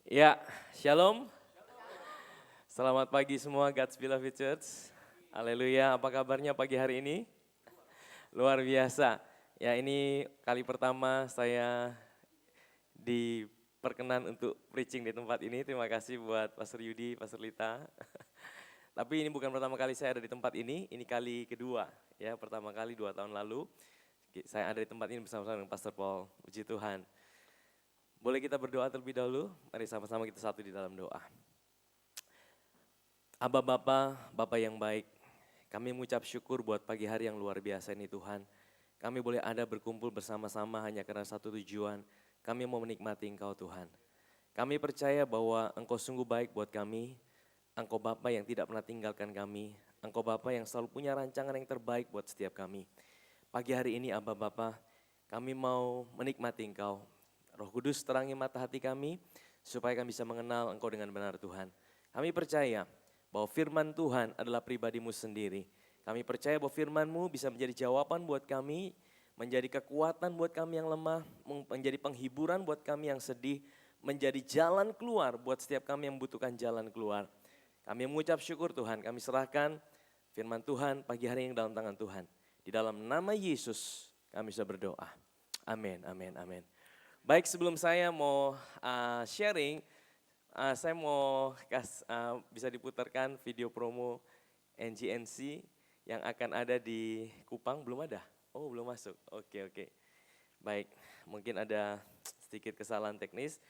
Ya, shalom. Selamat pagi semua God's Beloved Church. Haleluya, apa kabarnya pagi hari ini? Luar biasa. Ya, ini kali pertama saya diperkenan untuk preaching di tempat ini. Terima kasih buat Pastor Yudi, Pastor Lita. Tapi ini bukan pertama kali saya ada di tempat ini kali kedua. Ya, pertama kali 2 tahun lalu saya ada di tempat ini bersama-sama dengan Pastor Paul. Puji Tuhan. Boleh kita berdoa terlebih dahulu? Mari sama-sama kita satu di dalam doa. Aba Bapa, Bapa yang baik, kami mengucap syukur buat pagi hari yang luar biasa ini Tuhan. Kami boleh ada berkumpul bersama-sama hanya karena satu tujuan, kami mau menikmati Engkau Tuhan. Kami percaya bahwa Engkau sungguh baik buat kami, Engkau Bapa yang tidak pernah tinggalkan kami, Engkau Bapa yang selalu punya rancangan yang terbaik buat setiap kami. Pagi hari ini Aba Bapa, kami mau menikmati Engkau. Roh Kudus terangi mata hati kami, supaya kami bisa mengenal Engkau dengan benar Tuhan. Kami percaya bahwa firman Tuhan adalah pribadi-Mu sendiri. Kami percaya bahwa firman-Mu bisa menjadi jawaban buat kami, menjadi kekuatan buat kami yang lemah, menjadi penghiburan buat kami yang sedih, menjadi jalan keluar buat setiap kami yang membutuhkan jalan keluar. Kami mengucap syukur Tuhan, kami serahkan firman Tuhan pagi hari ini dalam tangan Tuhan. Di dalam nama Yesus kami sudah berdoa. Amin, amin, amin. Baik, sebelum saya mau sharing, saya mau bisa diputarkan video promo NGNC yang akan ada di Kupang. Belum ada? Oh, belum masuk. Oke. Baik, mungkin ada sedikit kesalahan teknis.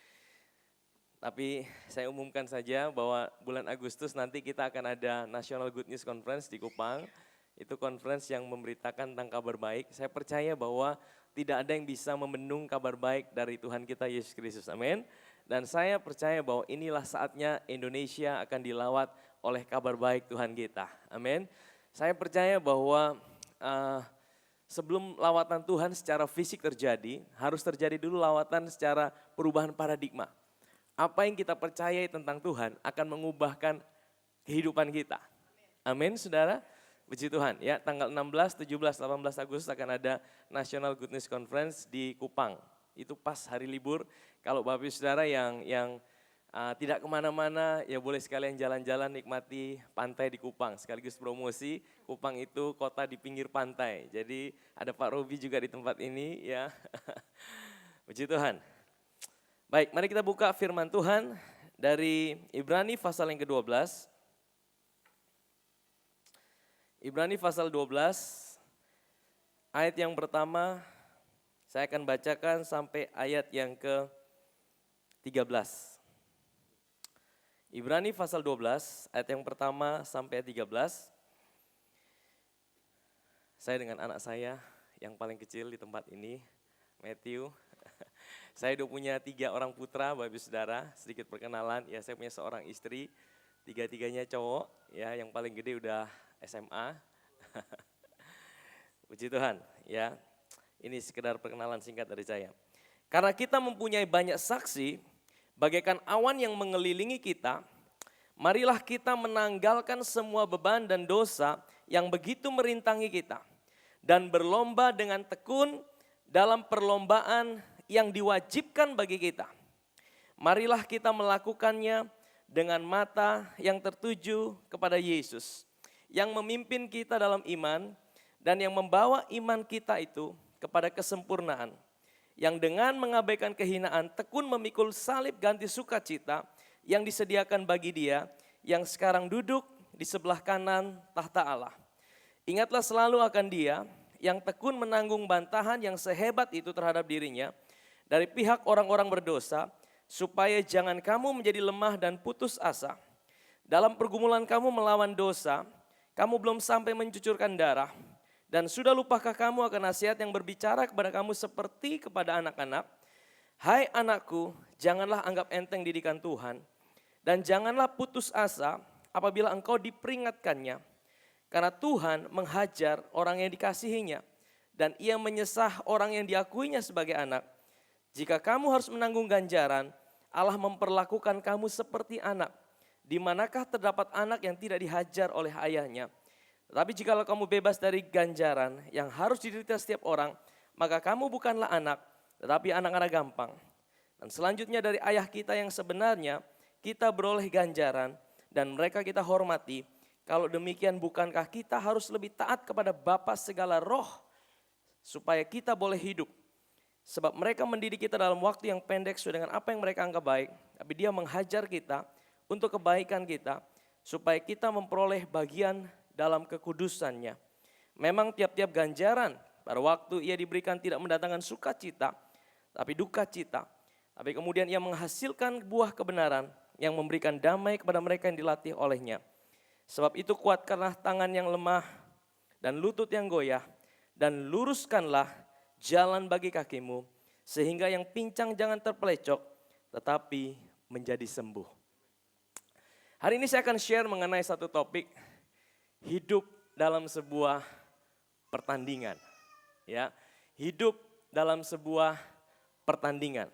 Tapi saya umumkan saja bahwa bulan Agustus nanti kita akan ada National Good News Conference di Kupang. Itu conference yang memberitakan tentang kabar baik. Saya percaya bahwa tidak ada yang bisa membendung kabar baik dari Tuhan kita Yesus Kristus. Amin. Dan saya percaya bahwa inilah saatnya Indonesia akan dilawat oleh kabar baik Tuhan kita. Amin. Saya percaya bahwa sebelum lawatan Tuhan secara fisik terjadi, harus terjadi dulu lawatan secara perubahan paradigma. Apa yang kita percayai tentang Tuhan akan mengubahkan kehidupan kita. Amin, saudara. Puji Tuhan, ya tanggal 16, 17, 18 Agustus akan ada National Good News Conference di Kupang. Itu pas hari libur, kalau Bapak Ibu Saudara yang tidak kemana-mana, ya boleh sekalian jalan-jalan nikmati pantai di Kupang. Sekaligus promosi, Kupang itu kota di pinggir pantai. Jadi ada Pak Robi juga di tempat ini, ya. Puji Tuhan. Baik, mari kita buka firman Tuhan dari Ibrani pasal yang ke-12. Ibrani pasal 12, ayat yang pertama, saya akan bacakan sampai ayat yang ke-13. Ibrani pasal 12, ayat yang pertama sampai 13. Saya dengan anak saya yang paling kecil di tempat ini, Matthew. Saya udah punya 3 orang putra, Bapak Ibu Saudara, sedikit perkenalan. Ya, saya punya seorang istri, 3-tiganya cowok, ya yang paling gede udah SMA. Puji Tuhan, ya. Ini sekedar perkenalan singkat dari saya. Karena kita mempunyai banyak saksi, bagaikan awan yang mengelilingi kita, marilah kita menanggalkan semua beban dan dosa yang begitu merintangi kita, dan berlomba dengan tekun dalam perlombaan yang diwajibkan bagi kita. Marilah kita melakukannya dengan mata yang tertuju kepada Yesus, yang memimpin kita dalam iman dan yang membawa iman kita itu kepada kesempurnaan. Yang dengan mengabaikan kehinaan tekun memikul salib ganti sukacita yang disediakan bagi Dia yang sekarang duduk di sebelah kanan tahta Allah. Ingatlah selalu akan Dia yang tekun menanggung bantahan yang sehebat itu terhadap dirinya dari pihak orang-orang berdosa, supaya jangan kamu menjadi lemah dan putus asa. Dalam pergumulan kamu melawan dosa, kamu belum sampai mencucurkan darah, dan sudah lupakah kamu akan nasihat yang berbicara kepada kamu seperti kepada anak-anak? Hai anakku, janganlah anggap enteng didikan Tuhan, dan janganlah putus asa apabila engkau diperingatkannya. Karena Tuhan menghajar orang yang dikasihinya, dan Ia menyesah orang yang diakuinya sebagai anak. Jika kamu harus menanggung ganjaran, Allah memperlakukan kamu seperti anak. Di manakah terdapat anak yang tidak dihajar oleh ayahnya? Tetapi jikalau kamu bebas dari ganjaran yang harus diderita setiap orang, maka kamu bukanlah anak, tetapi anak-anak gampang. Dan selanjutnya dari ayah kita yang sebenarnya, kita beroleh ganjaran dan mereka kita hormati. Kalau demikian bukankah kita harus lebih taat kepada Bapa segala roh supaya kita boleh hidup. Sebab mereka mendidik kita dalam waktu yang pendek sesuai dengan apa yang mereka anggap baik. Tapi dia menghajar kita untuk kebaikan kita supaya kita memperoleh bagian dalam kekudusannya. Memang tiap-tiap ganjaran pada waktu ia diberikan tidak mendatangkan sukacita, tapi duka cita. Tapi kemudian ia menghasilkan buah kebenaran yang memberikan damai kepada mereka yang dilatih olehnya. Sebab itu kuatkanlah tangan yang lemah dan lutut yang goyah, dan luruskanlah jalan bagi kakimu, sehingga yang pincang jangan terpelecok, tetapi menjadi sembuh. Hari ini saya akan share mengenai satu topik, hidup dalam sebuah pertandingan. Ya, hidup dalam sebuah pertandingan.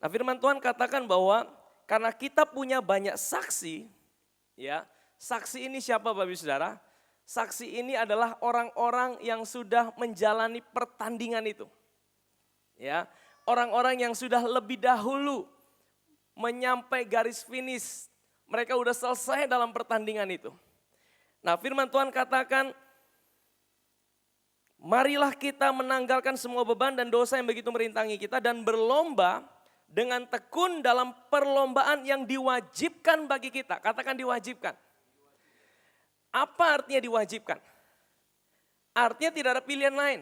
Nah, firman Tuhan katakan bahwa karena kita punya banyak saksi, ya, saksi ini siapa Bapak Ibu Saudara? Saksi ini adalah orang-orang yang sudah menjalani pertandingan itu. Ya, orang-orang yang sudah lebih dahulu menyampai garis finish. Mereka sudah selesai dalam pertandingan itu. Nah, firman Tuhan katakan, marilah kita menanggalkan semua beban dan dosa yang begitu merintangi kita dan berlomba dengan tekun dalam perlombaan yang diwajibkan bagi kita. Katakan diwajibkan. Apa artinya diwajibkan? Artinya tidak ada pilihan lain.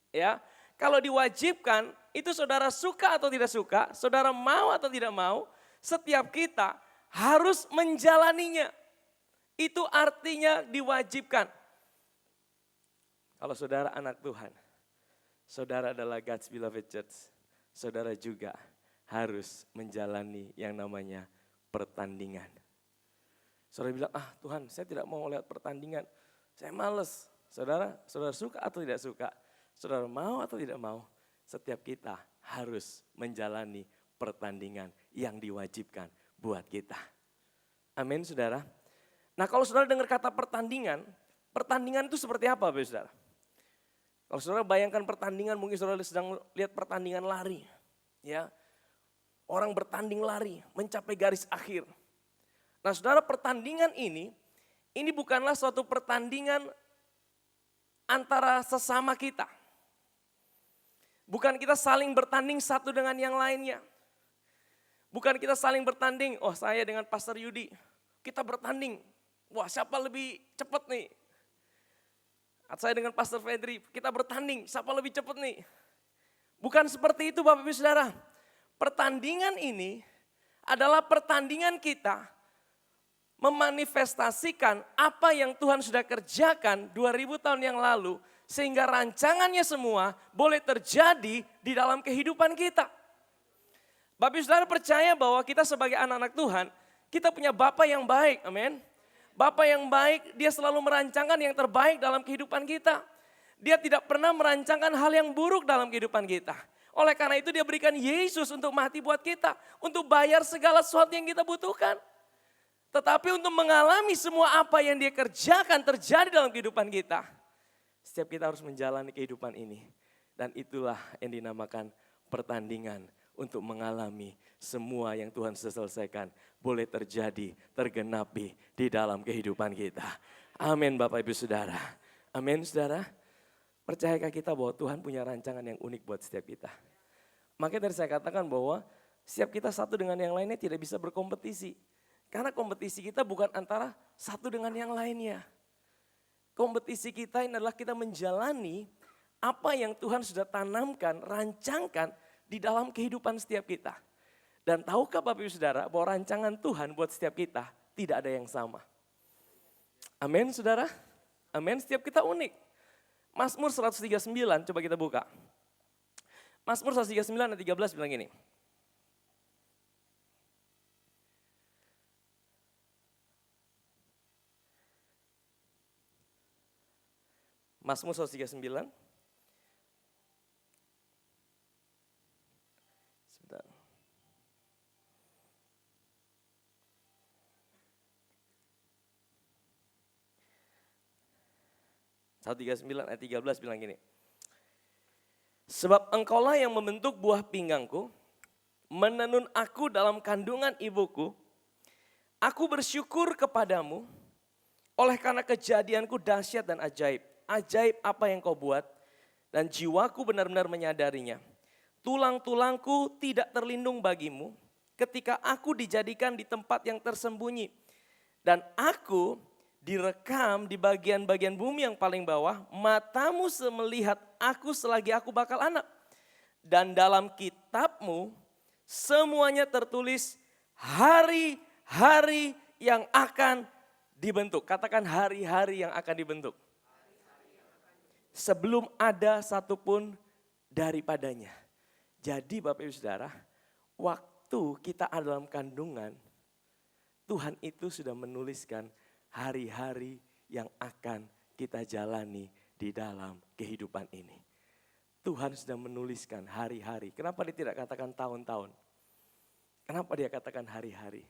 Ya, kalau diwajibkan itu saudara suka atau tidak suka, saudara mau atau tidak mau, setiap kita harus menjalaninya. Itu artinya diwajibkan. Kalau saudara anak Tuhan, saudara adalah God's beloved church, saudara juga harus menjalani yang namanya pertandingan. Saudara bilang, Tuhan saya tidak mau lihat pertandingan, saya malas. Saudara suka atau tidak suka, saudara mau atau tidak mau, setiap kita harus menjalani pertandingan yang diwajibkan buat kita. Amin saudara. Nah kalau saudara dengar kata pertandingan itu seperti apa Bapak Saudara? Kalau saudara bayangkan pertandingan, mungkin saudara sedang lihat pertandingan lari. Ya, orang bertanding lari mencapai garis akhir. Nah saudara, pertandingan ini bukanlah suatu pertandingan antara sesama kita. Bukan kita saling bertanding satu dengan yang lainnya. Bukan kita saling bertanding, saya dengan Pastor Yudi, kita bertanding. Wah siapa lebih cepat nih? Atau saya dengan Pastor Fedri, kita bertanding, siapa lebih cepat nih? Bukan seperti itu Bapak Ibu Saudara. Pertandingan ini adalah pertandingan kita memanifestasikan apa yang Tuhan sudah kerjakan 2000 tahun yang lalu, sehingga rancangannya semua boleh terjadi di dalam kehidupan kita. Bapak Saudara percaya bahwa kita sebagai anak-anak Tuhan, kita punya Bapa yang baik, amin. Bapa yang baik, dia selalu merancangkan yang terbaik dalam kehidupan kita. Dia tidak pernah merancangkan hal yang buruk dalam kehidupan kita. Oleh karena itu dia berikan Yesus untuk mati buat kita, untuk bayar segala sesuatu yang kita butuhkan. Tetapi untuk mengalami semua apa yang dia kerjakan terjadi dalam kehidupan kita, setiap kita harus menjalani kehidupan ini. Dan itulah yang dinamakan pertandingan untuk mengalami semua yang Tuhan sudah selesaikan boleh terjadi, tergenapi di dalam kehidupan kita. Amin Bapak Ibu Saudara. Amin Saudara. Percayakah kita bahwa Tuhan punya rancangan yang unik buat setiap kita? Makanya tadi saya katakan bahwa setiap kita satu dengan yang lainnya tidak bisa berkompetisi. Karena kompetisi kita bukan antara satu dengan yang lainnya. Kompetisi kita ini adalah kita menjalani apa yang Tuhan sudah tanamkan, rancangkan di dalam kehidupan setiap kita. Dan tahukah Bapak Ibu Saudara bahwa rancangan Tuhan buat setiap kita tidak ada yang sama. Amin Saudara. Amin, setiap kita unik. Mazmur 139 coba kita buka. Mazmur 139 ayat 13 bilang gini. Mazmur 139. Sebentar. 139 ayat 13 bilang gini. Sebab engkaulah yang membentuk buah pinggangku, menenun aku dalam kandungan ibuku. Aku bersyukur kepadamu oleh karena kejadianku dahsyat dan ajaib. Ajaib apa yang kau buat dan jiwaku benar-benar menyadarinya. Tulang-tulangku tidak terlindung bagimu ketika aku dijadikan di tempat yang tersembunyi. Dan aku direkam di bagian-bagian bumi yang paling bawah. Matamu melihat aku selagi aku bakal anak. Dan dalam kitabmu semuanya tertulis hari-hari yang akan dibentuk. Katakan hari-hari yang akan dibentuk. Sebelum ada satupun daripadanya. Jadi Bapak Ibu Saudara, waktu kita ada dalam kandungan, Tuhan itu sudah menuliskan hari-hari yang akan kita jalani di dalam kehidupan ini. Tuhan sudah menuliskan hari-hari. Kenapa dia tidak katakan tahun-tahun? Kenapa dia katakan hari-hari?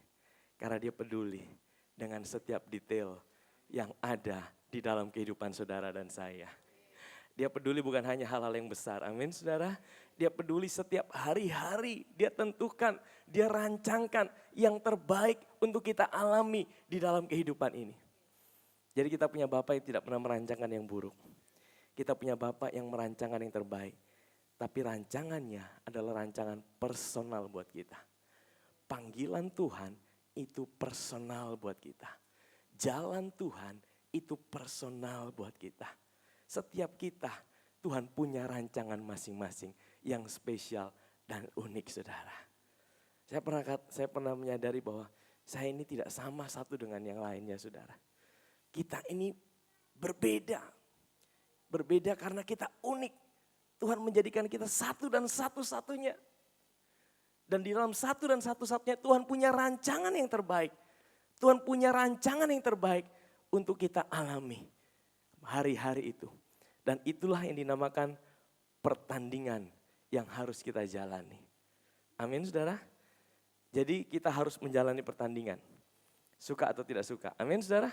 Karena dia peduli dengan setiap detail yang ada di dalam kehidupan saudara dan saya. Dia peduli bukan hanya hal-hal yang besar, amin saudara. Dia peduli setiap hari-hari, dia tentukan, dia rancangkan yang terbaik untuk kita alami di dalam kehidupan ini. Jadi kita punya Bapa yang tidak pernah merancangkan yang buruk. Kita punya Bapa yang merancangkan yang terbaik. Tapi rancangannya adalah rancangan personal buat kita. Panggilan Tuhan itu personal buat kita. Jalan Tuhan itu personal buat kita. Setiap kita, Tuhan punya rancangan masing-masing yang spesial dan unik saudara. Saya pernah menyadari bahwa saya ini tidak sama satu dengan yang lainnya saudara. Kita ini berbeda. Berbeda karena kita unik. Tuhan menjadikan kita satu dan satu-satunya. Dan di dalam satu dan satu-satunya Tuhan punya rancangan yang terbaik. Tuhan punya rancangan yang terbaik untuk kita alami hari-hari itu. Dan itulah yang dinamakan pertandingan yang harus kita jalani. Amin saudara. Jadi kita harus menjalani pertandingan. Suka atau tidak suka. Amin saudara.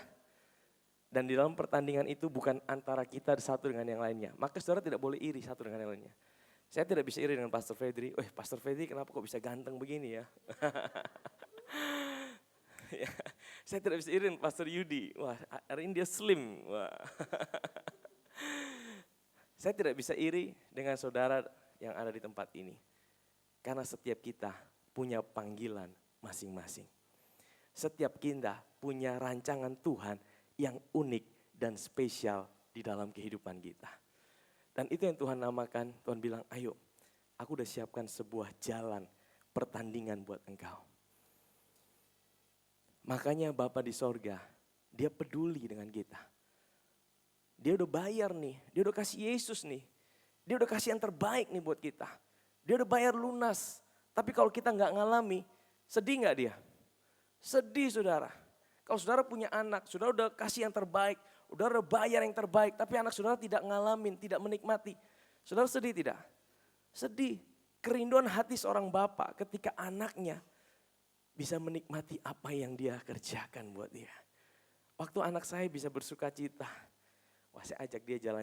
Dan di dalam pertandingan itu bukan antara kita satu dengan yang lainnya. Maka saudara tidak boleh iri satu dengan yang lainnya. Saya tidak bisa iri dengan Pastor Fedri. Pastor Fedri kenapa kok bisa ganteng begini ya? Ya, saya tidak bisa iri dengan Pastor Yudi. Wah, hari ini dia slim. Wah. Saya tidak bisa iri dengan saudara yang ada di tempat ini. Karena setiap kita punya panggilan masing-masing. Setiap kita punya rancangan Tuhan yang unik dan spesial di dalam kehidupan kita. Dan itu yang Tuhan namakan, Tuhan bilang, ayo aku udah siapkan sebuah jalan pertandingan buat engkau. Makanya Bapa di sorga, dia peduli dengan kita. Dia udah bayar nih, dia udah kasih Yesus nih. Dia udah kasih yang terbaik nih buat kita. Dia udah bayar lunas. Tapi kalau kita gak ngalami, sedih gak dia? Sedih saudara. Kalau saudara punya anak, saudara udah kasih yang terbaik. Saudara udah bayar yang terbaik, tapi anak saudara tidak ngalamin, tidak menikmati. Saudara sedih tidak? Sedih. Kerinduan hati seorang bapak ketika anaknya bisa menikmati apa yang dia kerjakan buat dia. Waktu anak saya bisa bersuka cita, wah saya ajak dia jalan